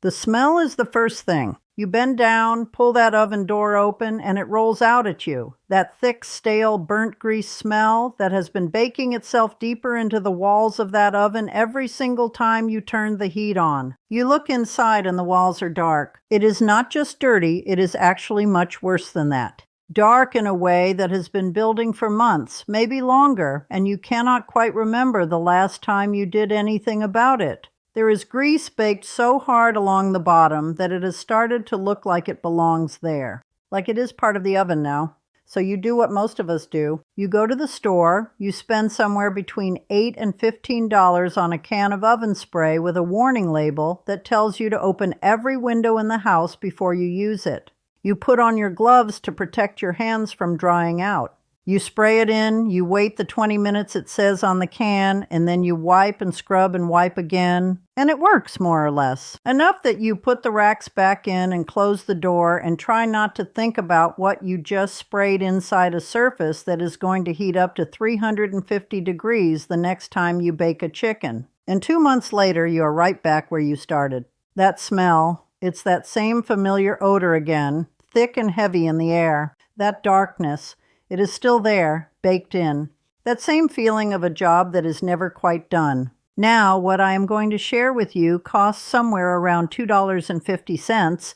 The smell is the first thing. You bend down, pull that oven door open, and it rolls out at you. That thick, stale, burnt grease smell that has been baking itself deeper into the walls of that oven every single time you turn the heat on. You look inside and the walls are dark. It is not just dirty, it is actually much worse than that. Dark in a way that has been building for months, maybe longer, and you cannot quite remember the last time you did anything about it. There is grease baked so hard along the bottom that it has started to look like it belongs there, like it is part of the oven now. So you do what most of us do. You go to the store, you spend somewhere between $8 and $15 on a can of oven spray with a warning label that tells you to open every window in the house before you use it. You put on your gloves to protect your hands from drying out. You spray it in, you wait the 20 minutes it says on the can, and then you wipe and scrub and wipe again. And it works, more or less. Enough that you put the racks back in and close the door and try not to think about what you just sprayed inside a surface that is going to heat up to 350 degrees the next time you bake a chicken. And 2 months later, you are right back where you started. That smell, it's that same familiar odor again, thick and heavy in the air. That darkness, it is still there, baked in. That same feeling of a job that is never quite done. Now, what I am going to share with you costs somewhere around $2.50,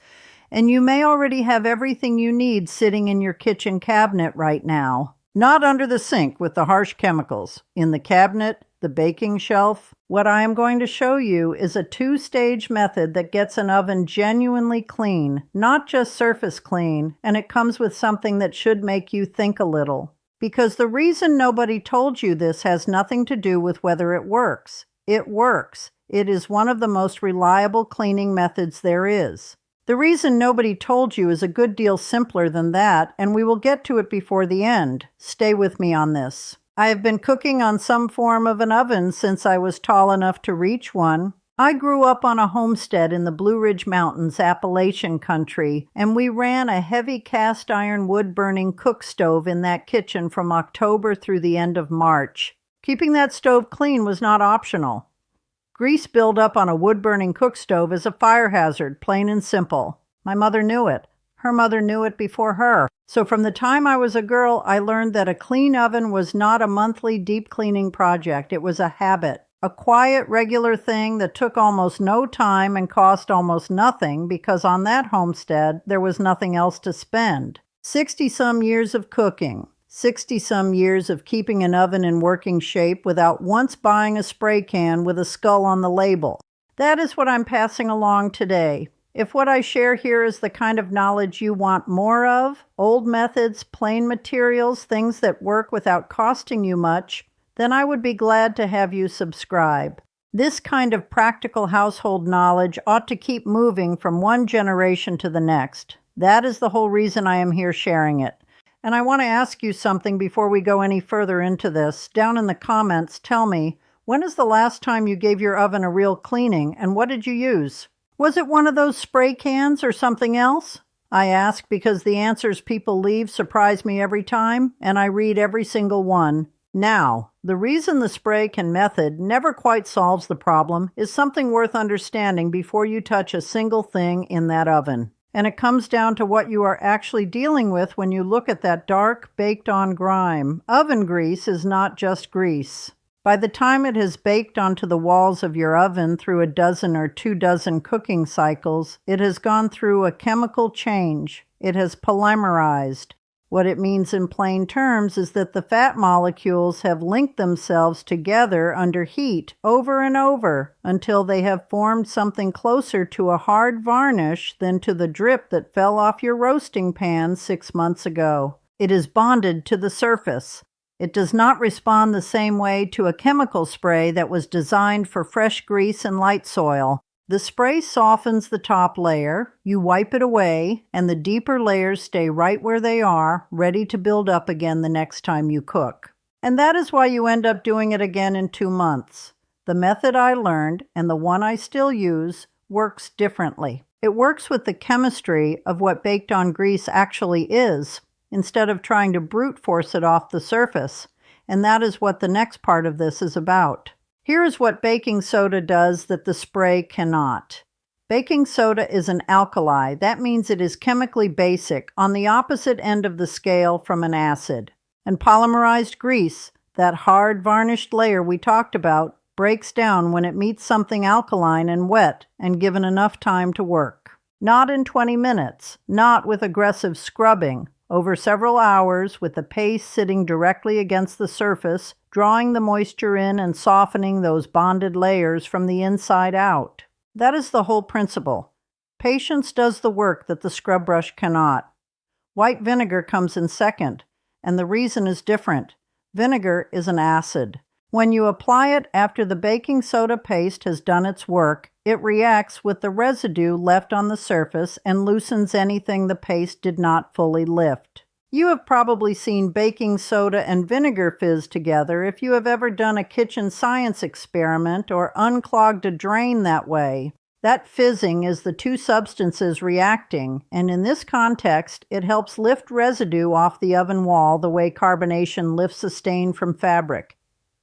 and you may already have everything you need sitting in your kitchen cabinet right now. Not under the sink with the harsh chemicals. In the cabinet, the baking shelf. What I am going to show you is a 2-stage method that gets an oven genuinely clean, not just surface clean, and it comes with something that should make you think a little. Because the reason nobody told you this has nothing to do with whether it works. It works. It is one of the most reliable cleaning methods there is. The reason nobody told you is a good deal simpler than that, and we will get to it before the end. Stay with me on this. I have been cooking on some form of an oven since I was tall enough to reach one. I grew up on a homestead in the Blue Ridge Mountains, Appalachian country, and we ran a heavy cast iron wood-burning cook stove in that kitchen from October through the end of March. Keeping that stove clean was not optional. Grease buildup on a wood-burning cook stove is a fire hazard, plain and simple. My mother knew it. Her mother knew it before her. So from the time I was a girl, I learned that a clean oven was not a monthly deep cleaning project. It was a habit. A quiet, regular thing that took almost no time and cost almost nothing because on that homestead, there was nothing else to spend. 60-some years of cooking. 60-some years of keeping an oven in working shape without once buying a spray can with a skull on the label. That is what I'm passing along today. If what I share here is the kind of knowledge you want more of, old methods, plain materials, things that work without costing you much, then I would be glad to have you subscribe. This kind of practical household knowledge ought to keep moving from one generation to the next. That is the whole reason I am here sharing it. And I want to ask you something before we go any further into this. Down in the comments, tell me, when is the last time you gave your oven a real cleaning, and what did you use? Was it one of those spray cans or something else? I ask because the answers people leave surprise me every time, and I read every single one. Now, the reason the spray can method never quite solves the problem is something worth understanding before you touch a single thing in that oven. And it comes down to what you are actually dealing with when you look at that dark, baked-on grime. Oven grease is not just grease. By the time it has baked onto the walls of your oven through a dozen or 24 cooking cycles, it has gone through a chemical change. It has polymerized. What it means in plain terms is that the fat molecules have linked themselves together under heat over and over until they have formed something closer to a hard varnish than to the drip that fell off your roasting pan 6 months ago. It is bonded to the surface. It does not respond the same way to a chemical spray that was designed for fresh grease and light soil. The spray softens the top layer, you wipe it away, and the deeper layers stay right where they are, ready to build up again the next time you cook. And that is why you end up doing it again in 2 months. The method I learned, and the one I still use, works differently. It works with the chemistry of what baked-on grease actually is, instead of trying to brute force it off the surface, and that is what the next part of this is about. Here is what baking soda does that the spray cannot. Baking soda is an alkali. That means it is chemically basic, on the opposite end of the scale from an acid. And polymerized grease, that hard varnished layer we talked about, breaks down when it meets something alkaline and wet and given enough time to work. Not in 20 minutes, not with aggressive scrubbing, over several hours with the paste sitting directly against the surface, drawing the moisture in and softening those bonded layers from the inside out. That is the whole principle. Patience does the work that the scrub brush cannot. White vinegar comes in second, and the reason is different. Vinegar is an acid. When you apply it after the baking soda paste has done its work, it reacts with the residue left on the surface and loosens anything the paste did not fully lift. You have probably seen baking soda and vinegar fizz together if you have ever done a kitchen science experiment or unclogged a drain that way. That fizzing is the two substances reacting, and in this context, it helps lift residue off the oven wall the way carbonation lifts a stain from fabric.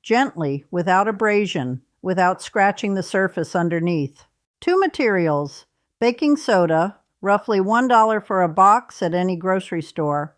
Gently, without abrasion, without scratching the surface underneath. 2 materials: baking soda, roughly $1 for a box at any grocery store.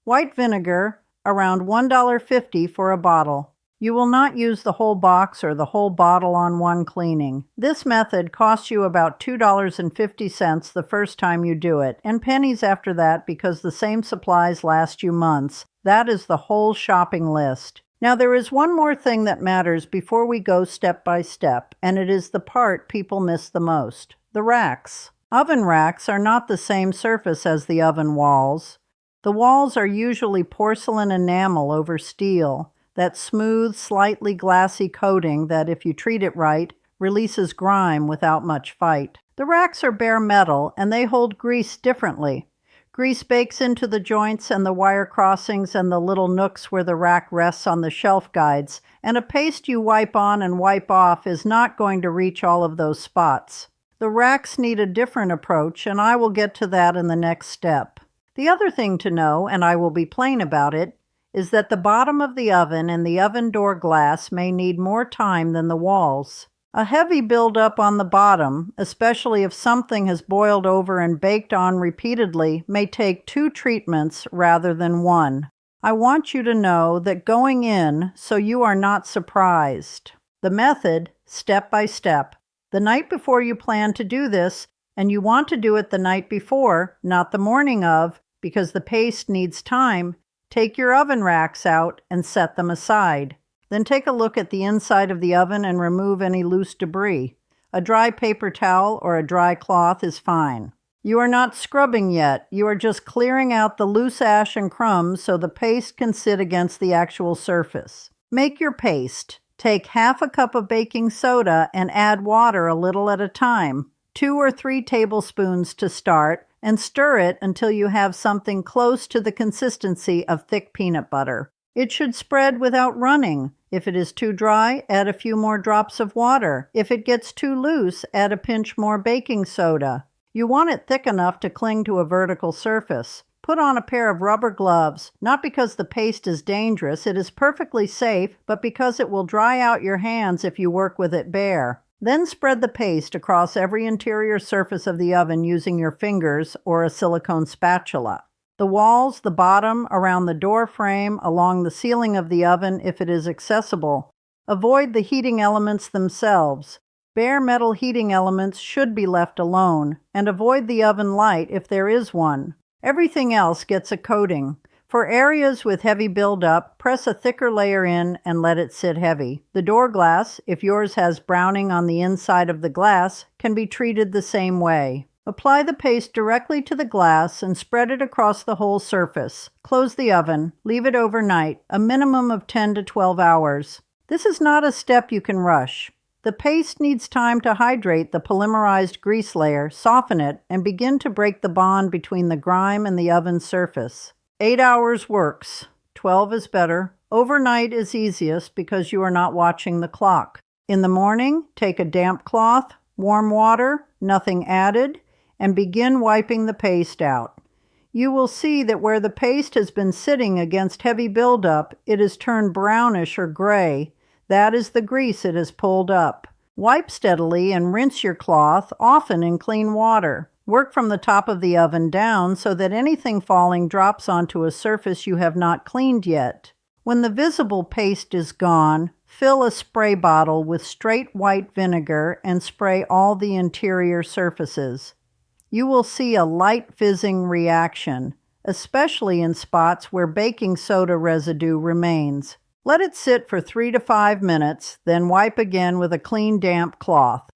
White vinegar, around $1.50 for a bottle. You will not use the whole box or the whole bottle on one cleaning. This method costs you about $2.50 the first time you do it, and pennies after that because the same supplies last you months. That is the whole shopping list. Now there is one more thing that matters before we go step by step, and it is the part people miss the most: the racks. Oven racks are not the same surface as the oven walls. The walls are usually porcelain enamel over steel, that smooth, slightly glassy coating that, if you treat it right, releases grime without much fight. The racks are bare metal, and they hold grease differently. Grease bakes into the joints and the wire crossings and the little nooks where the rack rests on the shelf guides, and a paste you wipe on and wipe off is not going to reach all of those spots. The racks need a different approach, and I will get to that in the next step. The other thing to know, and I will be plain about it, is that the bottom of the oven and the oven door glass may need more time than the walls. A heavy buildup on the bottom, especially if something has boiled over and baked on repeatedly, may take 2 treatments rather than 1. I want you to know that going in so you are not surprised. The method, step by step. The night before you plan to do this, and you want to do it the night before, not the morning of, because the paste needs time, take your oven racks out and set them aside. Then take a look at the inside of the oven and remove any loose debris. A dry paper towel or a dry cloth is fine. You are not scrubbing yet. You are just clearing out the loose ash and crumbs so the paste can sit against the actual surface. Make your paste. Take half a cup of baking soda and add water a little at a time, 2 or 3 tablespoons to start, and stir it until you have something close to the consistency of thick peanut butter. It should spread without running. If it is too dry, add a few more drops of water. If it gets too loose, add a pinch more baking soda. You want it thick enough to cling to a vertical surface. Put on a pair of rubber gloves, not because the paste is dangerous, it is perfectly safe, but because it will dry out your hands if you work with it bare. Then spread the paste across every interior surface of the oven using your fingers or a silicone spatula. The walls, the bottom, around the door frame, along the ceiling of the oven if it is accessible. Avoid the heating elements themselves. Bare metal heating elements should be left alone, and avoid the oven light if there is one. Everything else gets a coating. For areas with heavy buildup, press a thicker layer in and let it sit heavy. The door glass, if yours has browning on the inside of the glass, can be treated the same way. Apply the paste directly to the glass and spread it across the whole surface. Close the oven. Leave it overnight, a minimum of 10 to 12 hours. This is not a step you can rush. The paste needs time to hydrate the polymerized grease layer, soften it, and begin to break the bond between the grime and the oven surface. 8 hours works. 12 is better. Overnight is easiest because you are not watching the clock. In the morning, take a damp cloth, warm water, nothing added, and begin wiping the paste out. You will see that where the paste has been sitting against heavy buildup, it is turned brownish or gray. That is the grease it has pulled up. Wipe steadily and rinse your cloth, often in clean water. Work from the top of the oven down so that anything falling drops onto a surface you have not cleaned yet. When the visible paste is gone, fill a spray bottle with straight white vinegar and spray all the interior surfaces. You will see a light fizzing reaction, especially in spots where baking soda residue remains. Let it sit for 3 to 5 minutes, then wipe again with a clean, damp cloth.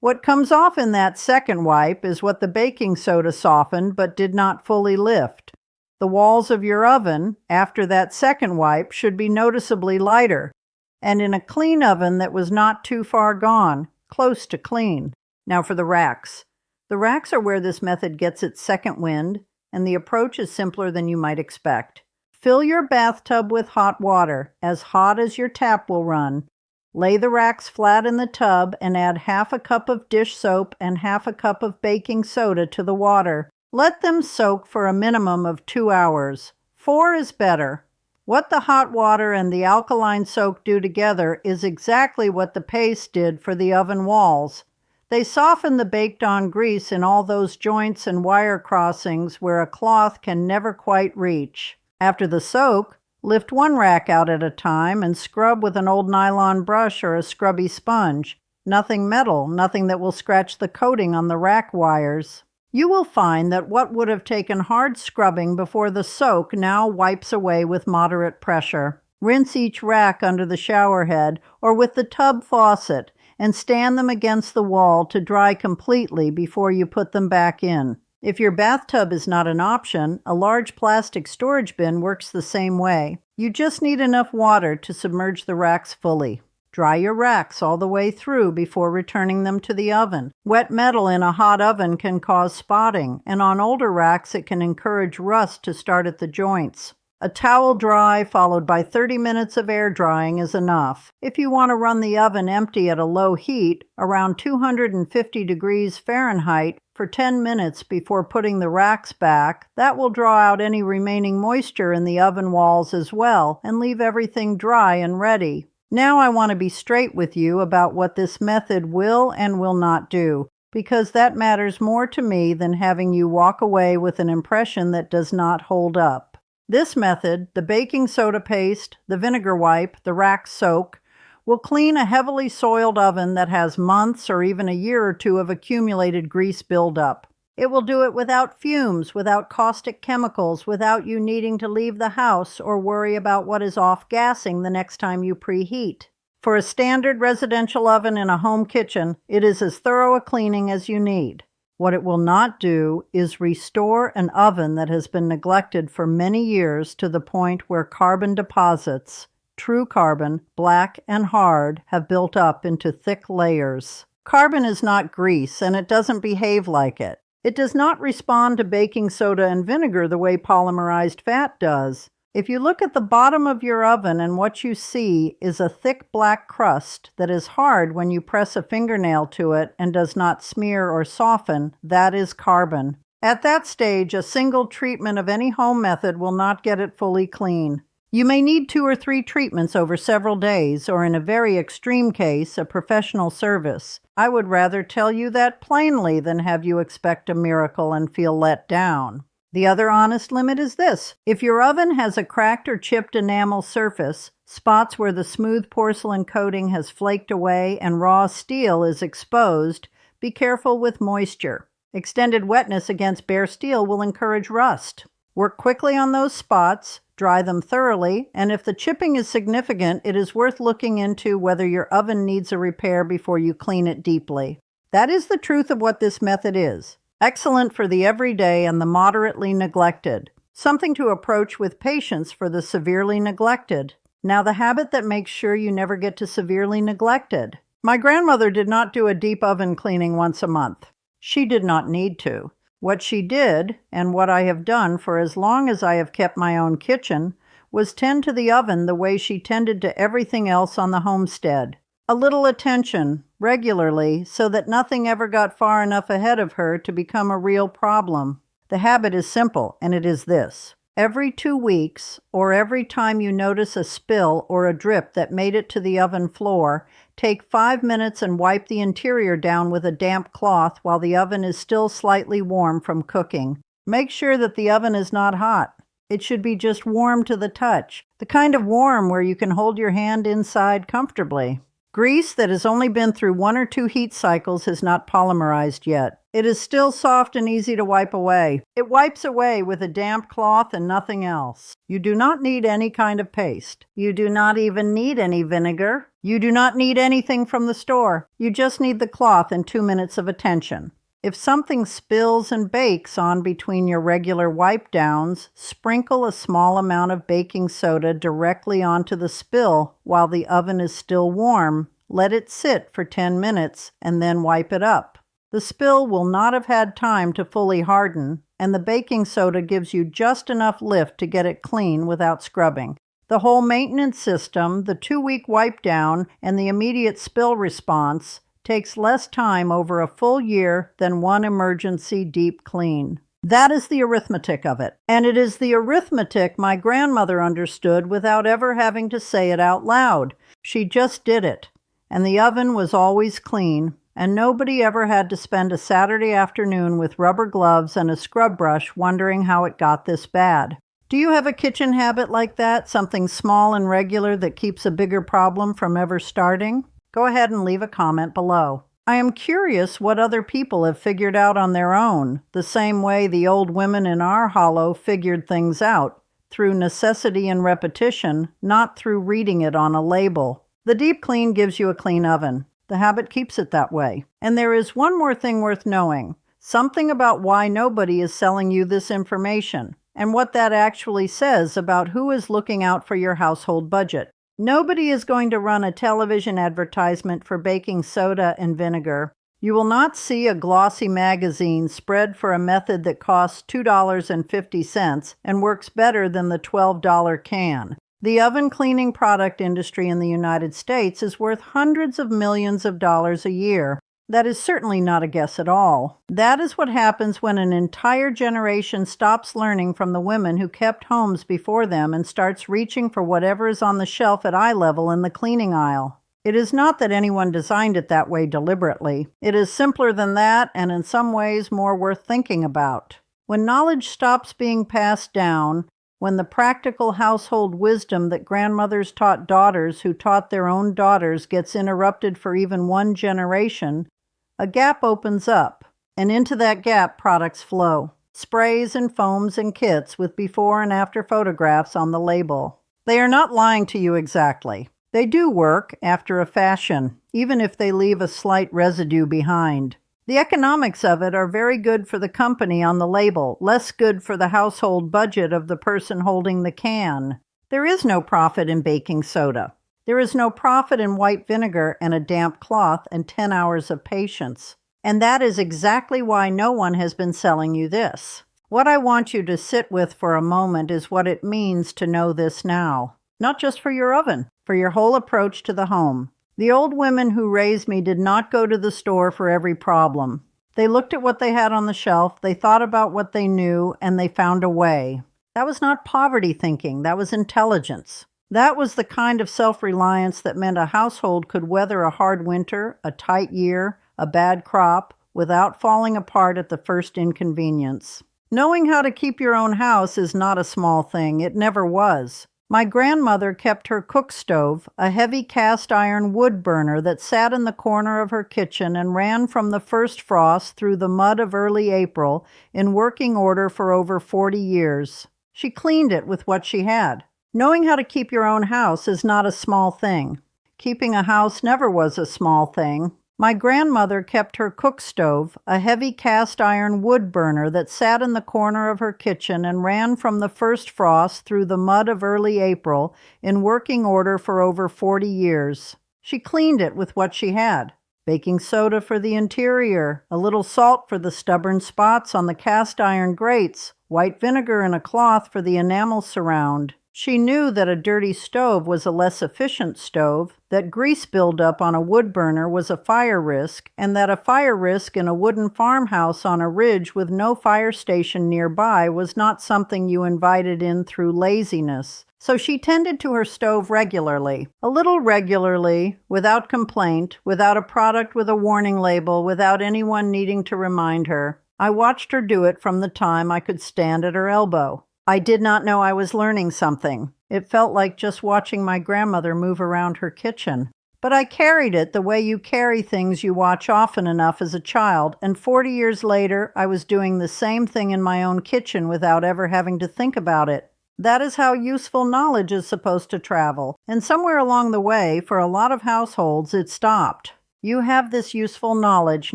What comes off in that second wipe is what the baking soda softened but did not fully lift. The walls of your oven, after that second wipe, should be noticeably lighter, and in a clean oven that was not too far gone, close to clean. Now for the racks. The racks are where this method gets its second wind, and the approach is simpler than you might expect. Fill your bathtub with hot water, as hot as your tap will run. Lay the racks flat in the tub and add half a cup of dish soap and half a cup of baking soda to the water. Let them soak for a minimum of 2 hours. 4 is better. What the hot water and the alkaline soak do together is exactly what the paste did for the oven walls. They soften the baked-on grease in all those joints and wire crossings where a cloth can never quite reach. After the soak, lift one rack out at a time and scrub with an old nylon brush or a scrubby sponge. Nothing metal, nothing that will scratch the coating on the rack wires. You will find that what would have taken hard scrubbing before the soak now wipes away with moderate pressure. Rinse each rack under the shower head or with the tub faucet and stand them against the wall to dry completely before you put them back in. If your bathtub is not an option, a large plastic storage bin works the same way. You just need enough water to submerge the racks fully. Dry your racks all the way through before returning them to the oven. Wet metal in a hot oven can cause spotting, and on older racks it can encourage rust to start at the joints. A towel dry followed by 30 minutes of air drying is enough. If you want to run the oven empty at a low heat, around 250 degrees Fahrenheit, for 10 minutes before putting the racks back, that will draw out any remaining moisture in the oven walls as well and leave everything dry and ready. Now I want to be straight with you about what this method will and will not do, because that matters more to me than having you walk away with an impression that does not hold up. This method, the baking soda paste, the vinegar wipe, the rack soak, will clean a heavily soiled oven that has months or even a year or two of accumulated grease buildup. It will do it without fumes, without caustic chemicals, without you needing to leave the house or worry about what is off-gassing the next time you preheat. For a standard residential oven in a home kitchen, it is as thorough a cleaning as you need. What it will not do is restore an oven that has been neglected for many years to the point where carbon deposits, true carbon, black and hard, have built up into thick layers. Carbon is not grease, and it doesn't behave like it. It does not respond to baking soda and vinegar the way polymerized fat does. If you look at the bottom of your oven and what you see is a thick black crust that is hard when you press a fingernail to it and does not smear or soften, that is carbon. At that stage, a single treatment of any home method will not get it fully clean. You may need 2 or 3 treatments over several days, or in a very extreme case, a professional service. I would rather tell you that plainly than have you expect a miracle and feel let down. The other honest limit is this. If your oven has a cracked or chipped enamel surface, spots where the smooth porcelain coating has flaked away and raw steel is exposed, be careful with moisture. Extended wetness against bare steel will encourage rust. Work quickly on those spots, dry them thoroughly, and if the chipping is significant, it is worth looking into whether your oven needs a repair before you clean it deeply. That is the truth of what this method is. Excellent for the everyday and the moderately neglected. Something to approach with patience for the severely neglected. Now the habit that makes sure you never get to severely neglected. My grandmother did not do a deep oven cleaning once a month. She did not need to. What she did, and what I have done for as long as I have kept my own kitchen, was tend to the oven the way she tended to everything else on the homestead. A little attention, regularly, so that nothing ever got far enough ahead of her to become a real problem. The habit is simple, and it is this. Every 2 weeks, or every time you notice a spill or a drip that made it to the oven floor, take 5 minutes and wipe the interior down with a damp cloth while the oven is still slightly warm from cooking. Make sure that the oven is not hot. It should be just warm to the touch, the kind of warm where you can hold your hand inside comfortably. Grease that has only been through 1 or 2 heat cycles has not polymerized yet. It is still soft and easy to wipe away. It wipes away with a damp cloth and nothing else. You do not need any kind of paste. You do not even need any vinegar. You do not need anything from the store. You just need the cloth and 2 minutes of attention. If something spills and bakes on between your regular wipe downs, sprinkle a small amount of baking soda directly onto the spill while the oven is still warm. Let it sit for 10 minutes and then wipe it up. The spill will not have had time to fully harden, and the baking soda gives you just enough lift to get it clean without scrubbing. The whole maintenance system, the 2-week wipe down, and the immediate spill response takes less time over a full year than one emergency deep clean. That is the arithmetic of it. And it is the arithmetic my grandmother understood without ever having to say it out loud. She just did it. And the oven was always clean, and nobody ever had to spend a Saturday afternoon with rubber gloves and a scrub brush wondering how it got this bad. Do you have a kitchen habit like that, something small and regular that keeps a bigger problem from ever starting? Go ahead and leave a comment below. I am curious what other people have figured out on their own, the same way the old women in our hollow figured things out, through necessity and repetition, not through reading it on a label. The deep clean gives you a clean oven. The habit keeps it that way. And there is one more thing worth knowing, something about why nobody is selling you this information, and what that actually says about who is looking out for your household budget. Nobody is going to run a television advertisement for baking soda and vinegar. You will not see a glossy magazine spread for a method that costs $2.50 and works better than the $12 can. The oven cleaning product industry in the United States is worth hundreds of millions of dollars a year. That is certainly not a guess at all. That is what happens when an entire generation stops learning from the women who kept homes before them and starts reaching for whatever is on the shelf at eye level in the cleaning aisle. It is not that anyone designed it that way deliberately. It is simpler than that and in some ways more worth thinking about. When knowledge stops being passed down, when the practical household wisdom that grandmothers taught daughters who taught their own daughters gets interrupted for even one generation, a gap opens up, and into that gap products flow. Sprays and foams and kits with before and after photographs on the label. They are not lying to you exactly. They do work after a fashion, even if they leave a slight residue behind. The economics of it are very good for the company on the label, less good for the household budget of the person holding the can. There is no profit in baking soda. There is no profit in white vinegar and a damp cloth and 10 hours of patience. And that is exactly why no one has been selling you this. What I want you to sit with for a moment is what it means to know this now. Not just for your oven, for your whole approach to the home. The old women who raised me did not go to the store for every problem. They looked at what they had on the shelf, they thought about what they knew, and they found a way. That was not poverty thinking, that was intelligence. That was the kind of self-reliance that meant a household could weather a hard winter, a tight year, a bad crop, without falling apart at the first inconvenience. Knowing how to keep your own house is not a small thing. It never was. My grandmother kept her cookstove, a heavy cast-iron wood burner that sat in the corner of her kitchen and ran from the first frost through the mud of early April, in working order for over 40 years. She cleaned it with what she had. Knowing how to keep your own house is not a small thing. Keeping a house never was a small thing. My grandmother kept her cookstove, a heavy cast-iron wood burner that sat in the corner of her kitchen and ran from the first frost through the mud of early April, in working order for over 40 years. She cleaned it with what she had. Baking soda for the interior, a little salt for the stubborn spots on the cast-iron grates, white vinegar in a cloth for the enamel surround. She knew that a dirty stove was a less efficient stove, that grease buildup on a wood burner was a fire risk, and that a fire risk in a wooden farmhouse on a ridge with no fire station nearby was not something you invited in through laziness. So she tended to her stove regularly, a little regularly, without complaint, without a product with a warning label, without anyone needing to remind her. I watched her do it from the time I could stand at her elbow. I did not know I was learning something. It felt like just watching my grandmother move around her kitchen. But I carried it the way you carry things you watch often enough as a child, and 40 years later, I was doing the same thing in my own kitchen without ever having to think about it. That is how useful knowledge is supposed to travel, and somewhere along the way, for a lot of households, it stopped. You have this useful knowledge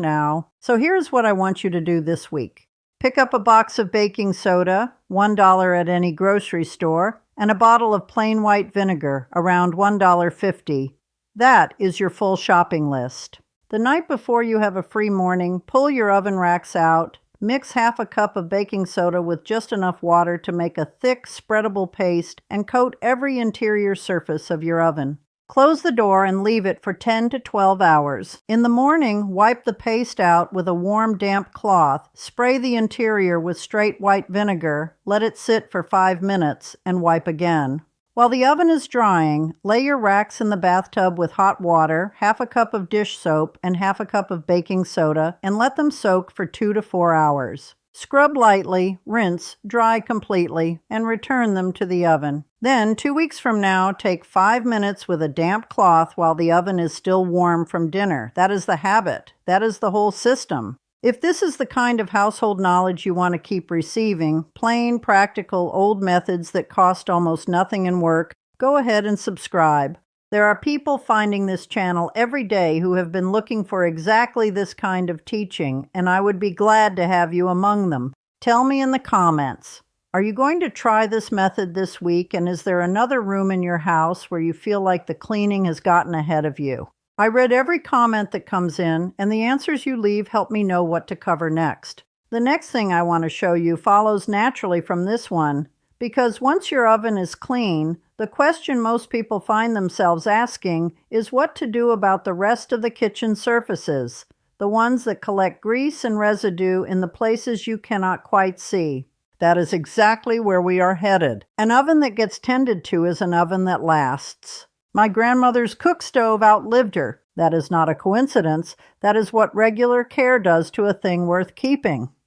now. So here's what I want you to do this week. Pick up a box of baking soda, $1 at any grocery store, and a bottle of plain white vinegar, around $1.50. That is your full shopping list. The night before you have a free morning, pull your oven racks out, mix half a cup of baking soda with just enough water to make a thick, spreadable paste, and coat every interior surface of your oven. Close the door and leave it for 10 to 12 hours. In the morning, wipe the paste out with a warm, damp cloth, spray the interior with straight white vinegar, let it sit for 5 minutes, and wipe again. While the oven is drying, lay your racks in the bathtub with hot water, half a cup of dish soap, and half a cup of baking soda, and let them soak for 2 to 4 hours. Scrub lightly, rinse, dry completely, and return them to the oven. Then, 2 weeks from now, take 5 minutes with a damp cloth while the oven is still warm from dinner. That is the habit. That is the whole system. If this is the kind of household knowledge you want to keep receiving, plain, practical, old methods that cost almost nothing in work, go ahead and subscribe. There are people finding this channel every day who have been looking for exactly this kind of teaching, and I would be glad to have you among them. Tell me in the comments, are you going to try this method this week, and is there another room in your house where you feel like the cleaning has gotten ahead of you? I read every comment that comes in, and the answers you leave help me know what to cover next. The next thing I want to show you follows naturally from this one, because once your oven is clean, the question most people find themselves asking is what to do about the rest of the kitchen surfaces, the ones that collect grease and residue in the places you cannot quite see. That is exactly where we are headed. An oven that gets tended to is an oven that lasts. My grandmother's cookstove outlived her. That is not a coincidence. That is what regular care does to a thing worth keeping.